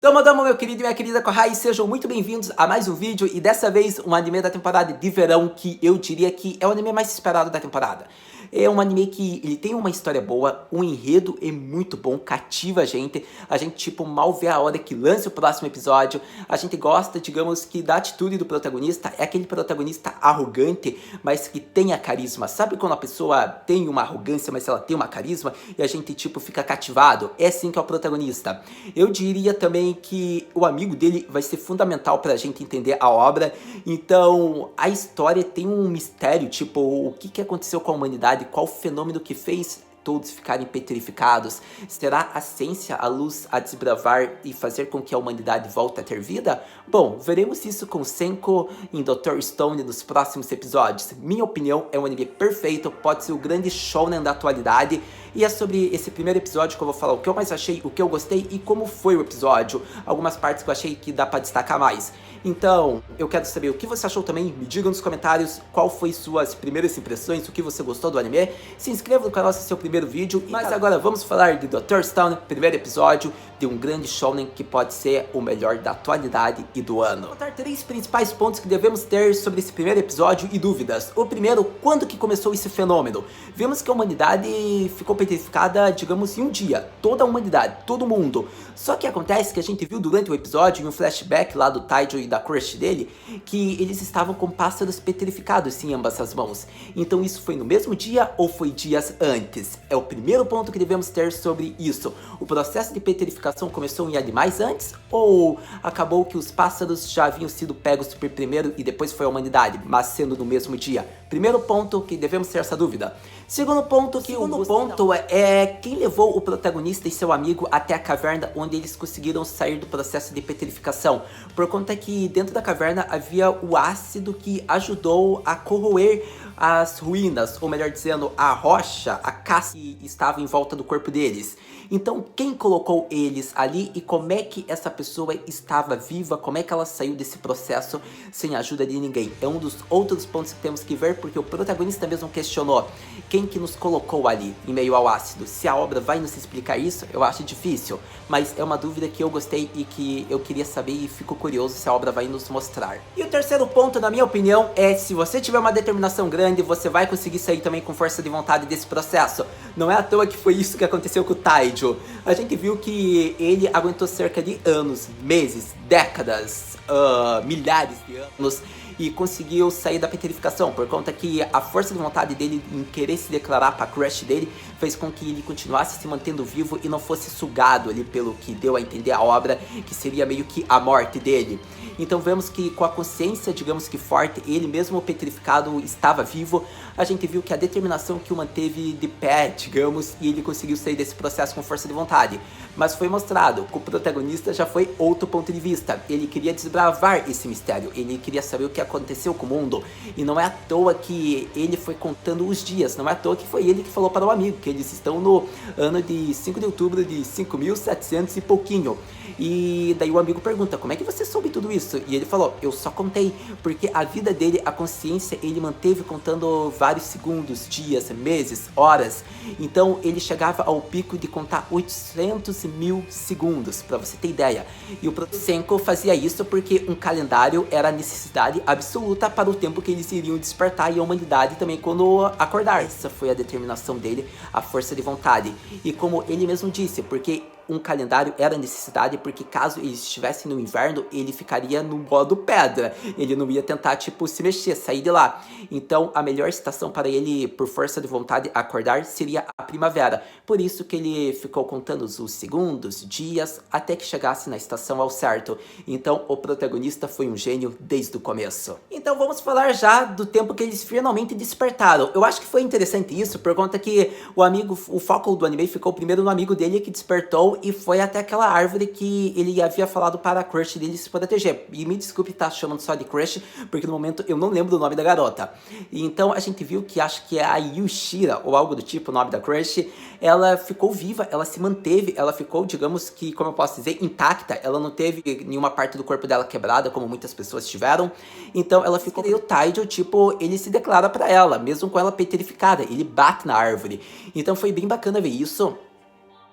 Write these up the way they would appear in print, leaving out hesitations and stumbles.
Domo, meu querido e minha querida Kohai, sejam muito bem-vindos a mais um vídeo e dessa vez um anime da temporada de verão que eu diria que é o anime mais esperado da temporada. É um anime que ele tem uma história boa, um enredo é muito bom, cativa a gente tipo mal vê a hora que lance o próximo episódio, a gente gosta, digamos que da atitude do protagonista, é aquele protagonista arrogante, mas que tenha carisma. Sabe quando a pessoa tem uma arrogância, mas ela tem uma carisma e a gente tipo fica cativado? É assim que é o protagonista. Eu diria também que o amigo dele vai ser fundamental pra gente entender a obra. Então, a história tem um mistério, tipo, o que aconteceu com a humanidade, qual o fenômeno que fez todos ficarem petrificados? Será a ciência a luz a desbravar e fazer com que a humanidade volte a ter vida? Bom, veremos isso com Senko em Dr. Stone nos próximos episódios. Minha opinião, é um anime perfeito, pode ser o grande shounen da atualidade. E é sobre esse primeiro episódio que eu vou falar o que eu mais achei, o que eu gostei e como foi o episódio. Algumas partes que eu achei que dá pra destacar mais. Então, eu quero saber o que você achou também, me diga nos comentários qual foi suas primeiras impressões, o que você gostou do anime. Se inscreva no canal se é seu primeiro vídeo. Mas agora vamos falar de Dr. Stone, primeiro episódio de um grande shounen que pode ser o melhor da atualidade e do ano. Vou contar três principais pontos que devemos ter sobre esse primeiro episódio e dúvidas. O primeiro, quando que começou esse fenômeno? Vimos que a humanidade ficou petrificada, digamos, em um dia. Toda a humanidade, todo mundo. Só que acontece que a gente viu durante o episódio, em um flashback lá do Taijo e da crush dele, que eles estavam com pássaros petrificados em ambas as mãos. Então isso foi no mesmo dia ou foi dias antes? É o primeiro ponto que devemos ter sobre isso. O processo de petrificação começou em animais antes? Ou acabou que os pássaros já haviam sido pegos por primeiro e depois foi a humanidade, mas sendo no mesmo dia? Primeiro ponto que devemos ter essa dúvida. Segundo ponto é quem levou o protagonista e seu amigo até a caverna onde eles conseguiram sair do processo de petrificação. Por conta que dentro da caverna havia o ácido que ajudou a corroer as ruínas, ou melhor dizendo, a rocha, a casca que estava em volta do corpo deles. Então, quem colocou eles ali e como é que essa pessoa estava viva, como é que ela saiu desse processo sem a ajuda de ninguém? É um dos outros pontos que temos que ver, porque o protagonista mesmo questionou quem que nos colocou ali, em meio ao ácido. Se a obra vai nos explicar isso, eu acho difícil, mas é uma dúvida que eu gostei e que eu queria saber e fico curioso se a obra vai nos mostrar. E o terceiro ponto, na minha opinião, é se você tiver uma determinação grande, você vai conseguir sair também com força de vontade desse processo. Não é à toa que foi isso que aconteceu com o Taijo. A gente viu que ele aguentou cerca de anos, meses, décadas, milhares de anos e conseguiu sair da petrificação, por conta que a força de vontade dele em querer se declarar para crush dele fez com que ele continuasse se mantendo vivo e não fosse sugado ali pelo que deu a entender a obra, que seria meio que a morte dele. Então vemos que com a consciência, digamos que forte, ele mesmo petrificado estava vivo. A gente viu que a determinação que o manteve de pé, digamos, e ele conseguiu sair desse processo com força de vontade. Mas foi mostrado que o protagonista já foi outro ponto de vista. Ele queria desbravar esse mistério, ele queria saber o que aconteceu com o mundo. E não é à toa que ele foi contando os dias, não é à toa que foi ele que falou para o amigo que eles estão no ano de 5 de outubro de 5.700 e pouquinho. E daí o amigo pergunta, como é que você soube tudo isso? E ele falou, eu só contei, porque a vida dele, a consciência, ele manteve contando vários segundos, dias, meses, horas. Então ele chegava ao pico de contar 800 mil segundos, pra você ter ideia. E o Senko fazia isso porque um calendário era a necessidade absoluta para o tempo que eles iriam despertar e a humanidade também quando acordar. Essa foi a determinação dele, a força de vontade. E como ele mesmo disse, porque um calendário era necessidade, porque caso ele estivesse no inverno, ele ficaria no modo pedra. Ele não ia tentar, tipo, se mexer, sair de lá. Então, a melhor estação para ele, por força de vontade, acordar seria a primavera. Por isso que ele ficou contando os segundos, dias, até que chegasse na estação ao certo. Então, o protagonista foi um gênio desde o começo. Então, vamos falar já do tempo que eles finalmente despertaram. Eu acho que foi interessante isso, por conta que o foco do anime ficou primeiro no amigo dele que despertou e foi até aquela árvore que ele havia falado para a crush dele se proteger. E me desculpe estar chamando só de crush, porque no momento eu não lembro do nome da garota. E então a gente viu que acho que é a Yushira, ou algo do tipo, o nome da crush, ela ficou viva, ela se manteve, ela ficou, digamos que, como eu posso dizer, intacta. Ela não teve nenhuma parte do corpo dela quebrada, como muitas pessoas tiveram. Então ela ficou... E o Taijo, tipo, ele se declara para ela, mesmo com ela petrificada, ele bate na árvore. Então foi bem bacana ver isso.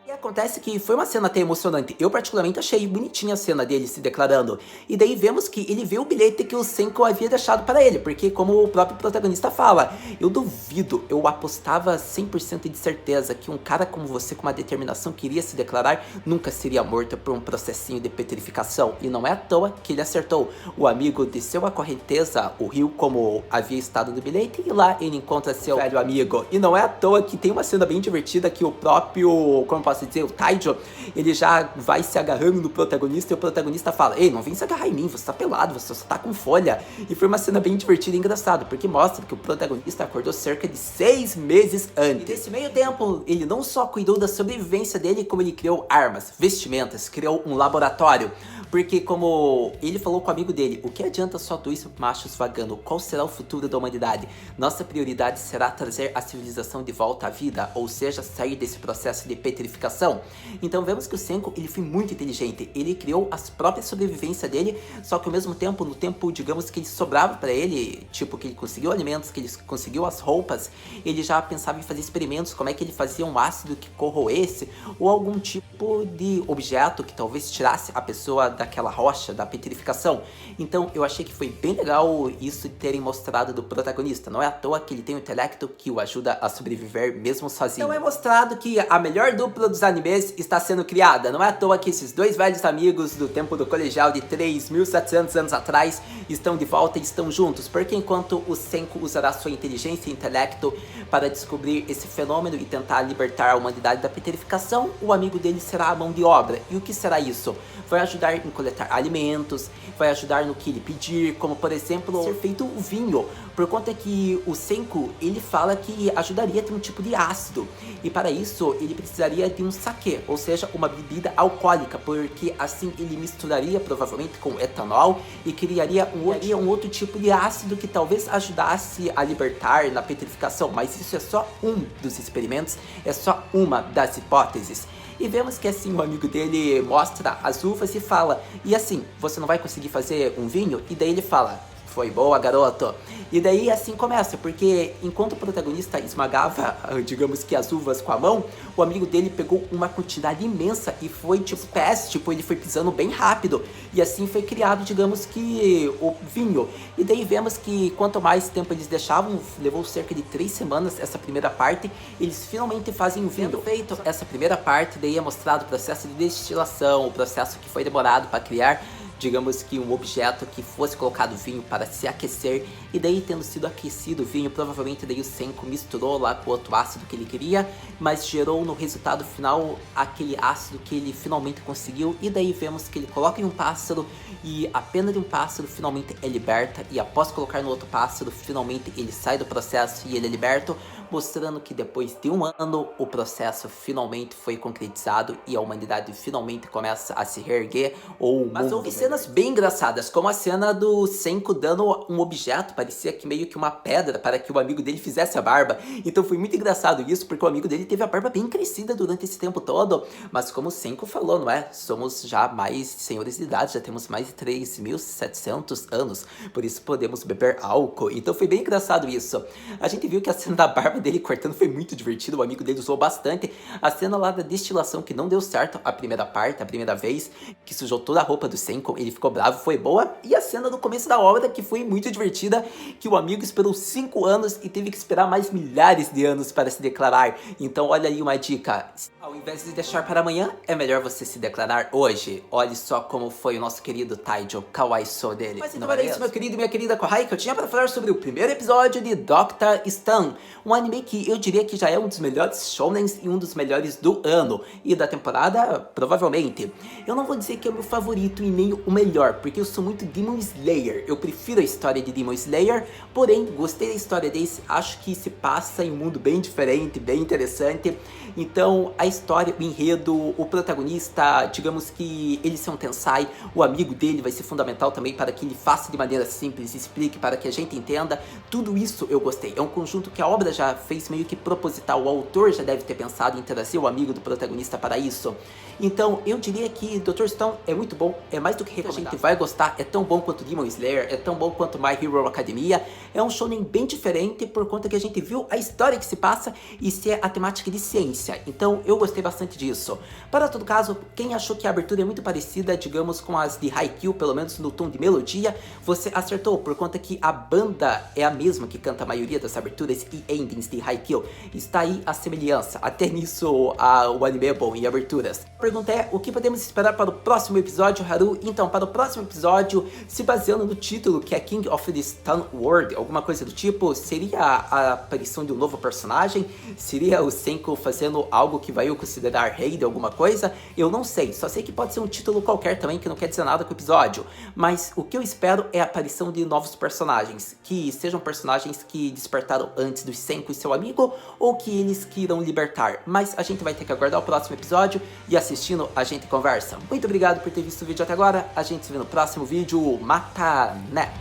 E Acontece que foi uma cena até emocionante. Eu particularmente achei bonitinha a cena dele se declarando. E daí vemos que ele vê o bilhete que o Senko havia deixado para ele. Porque como o próprio protagonista fala, eu duvido, eu apostava 100% de certeza que um cara como você com uma determinação que iria se declarar nunca seria morto por um processinho de petrificação. E não é à toa que ele acertou. O amigo desceu a correnteza, o rio como havia estado no bilhete, e lá ele encontra seu velho amigo. E não é à toa que tem uma cena bem divertida que o próprio, como posso dizer, o Taijo, ele já vai se agarrando no protagonista e o protagonista fala: ei, não vem se agarrar em mim, você tá pelado, você só tá com folha. E foi uma cena bem divertida e engraçada, porque mostra que o protagonista acordou cerca de 6 meses antes. E nesse meio tempo, ele não só cuidou da sobrevivência dele, como ele criou armas, vestimentas, criou um laboratório. Porque como ele falou com o amigo dele, o que adianta só dois machos vagando? Qual será o futuro da humanidade? Nossa prioridade será trazer a civilização de volta à vida, ou seja, sair desse processo de petrificação. Então vemos que o Senko, ele foi muito inteligente, ele criou as próprias sobrevivências dele, só que ao mesmo tempo, no tempo, digamos, que ele sobrava para ele, tipo, que ele conseguiu alimentos, que ele conseguiu as roupas, ele já pensava em fazer experimentos, como é que ele fazia um ácido que corroesse, ou algum tipo de objeto que talvez tirasse a pessoa daquela rocha, da petrificação. Então eu achei que foi bem legal isso de terem mostrado do protagonista. Não é à toa que ele tem um intelecto que o ajuda a sobreviver mesmo sozinho. Então é mostrado que a melhor dupla dos animes está sendo criada. Não é à toa que esses dois velhos amigos do tempo do colegial de 3.700 anos atrás estão de volta e estão juntos. Porque enquanto o Senko usará sua inteligência e intelecto para descobrir esse fenômeno e tentar libertar a humanidade da petrificação, o amigo dele será a mão de obra. E o que será isso? Vai ajudar em coletar alimentos, vai ajudar no que ele pedir, como por exemplo, ser feito o vinho, por conta que o Senko, ele fala que ajudaria a ter um tipo de ácido, e para isso ele precisaria de um sake, ou seja, uma bebida alcoólica, porque assim ele misturaria provavelmente com etanol e criaria um outro tipo de ácido que talvez ajudasse a libertar na petrificação, mas isso é só um dos experimentos, é só uma das hipóteses. E vemos que assim o amigo dele mostra as uvas e fala: e assim, você não vai conseguir fazer um vinho? E daí ele fala: foi boa, garoto. E daí assim começa, porque enquanto o protagonista esmagava, digamos que as uvas com a mão, o amigo dele pegou uma quantidade imensa e foi tipo pés, tipo ele foi pisando bem rápido. E assim foi criado, digamos que o vinho. E daí vemos que quanto mais tempo eles deixavam, levou cerca de 3 semanas essa primeira parte, eles finalmente fazem o vinho. Feito essa primeira parte, daí é mostrado o processo de destilação, o processo que foi demorado para criar, digamos que um objeto que fosse colocado vinho para se aquecer, e daí tendo sido aquecido o vinho, provavelmente daí o Senko misturou lá com outro ácido que ele queria, mas gerou no resultado final aquele ácido que ele finalmente conseguiu, e daí vemos que ele coloca em um pássaro e a pena de um pássaro finalmente é liberta, e após colocar no outro pássaro, finalmente ele sai do processo e ele é liberto, mostrando que depois de um ano o processo finalmente foi concretizado e a humanidade finalmente começa a se reerguer, ou mas houve cenas bem engraçadas, como a cena do Senko dando um objeto, parecia que meio que uma pedra, para que o amigo dele fizesse a barba. Então foi muito engraçado isso, porque o amigo dele teve a barba bem crescida durante esse tempo todo, mas como o Senko falou, não é? Somos já mais senhores de idade, já temos mais de 3.700 anos, por isso podemos beber álcool. Então foi bem engraçado isso. A gente viu que a cena da barba dele cortando foi muito divertido, o amigo dele usou bastante. A cena lá da destilação que não deu certo a primeira parte, a primeira vez, que sujou toda a roupa do Senko, ele ficou bravo, foi boa. E a cena do começo da obra, que foi muito divertida, que o amigo esperou 5 anos e teve que esperar mais milhares de anos para se declarar. Então olha aí uma dica: ao invés de deixar para amanhã, é melhor você se declarar hoje. Olhe só como foi o nosso querido Taijo, kawaii sou dele. Mas então era isso, meu querido e minha querida Kohai, que eu tinha para falar sobre o primeiro episódio de Dr. Stone, um anime que eu diria que já é um dos melhores shounens e um dos melhores do ano e da temporada, provavelmente. Eu não vou dizer que é o meu favorito e nem o melhor, porque eu sou muito Demon Slayer, eu prefiro a história de Demon Slayer, porém gostei da história desse, acho que se passa em um mundo bem diferente, bem interessante. Então a história, o enredo, o protagonista, digamos que ele ser um Tensai, o amigo dele vai ser fundamental também para que ele faça de maneira simples, explique para que a gente entenda, tudo isso eu gostei. É um conjunto que a obra já fez meio que proposital, o autor já deve ter pensado em trazer o amigo do protagonista para isso. Então eu diria que Dr. Stone é muito bom, é mais do que recomendado. A gente vai gostar, é tão bom quanto Demon Slayer, é tão bom quanto My Hero Academia. É um shonen bem diferente por conta que a gente viu a história que se passa e se é a temática de ciência. Então eu gostei bastante disso. Para todo caso, quem achou que a abertura é muito parecida, digamos, com as de Haikyuu, pelo menos no tom de melodia, você acertou, por conta que a banda é a mesma que canta a maioria das aberturas e endings de Haikyuu. Está aí a semelhança, até nisso o anime é bom em aberturas. A pergunta é, o que podemos esperar para o próximo episódio, Haru? Então, para o próximo episódio, se baseando no título, que é King of the Stone World, alguma coisa do tipo, seria a aparição de um novo personagem? Seria o Senku fazendo algo que vai eu considerar rei de alguma coisa? Eu não sei, só sei que pode ser um título qualquer também, que não quer dizer nada com o episódio. Mas o que eu espero é a aparição de novos personagens, que sejam personagens que despertaram antes do Senku e seu amigo, ou que eles queiram libertar. Mas a gente vai ter que aguardar o próximo episódio e assistindo a gente conversa. Muito obrigado por ter visto o vídeo até agora, a gente se vê no próximo vídeo. Mata, né?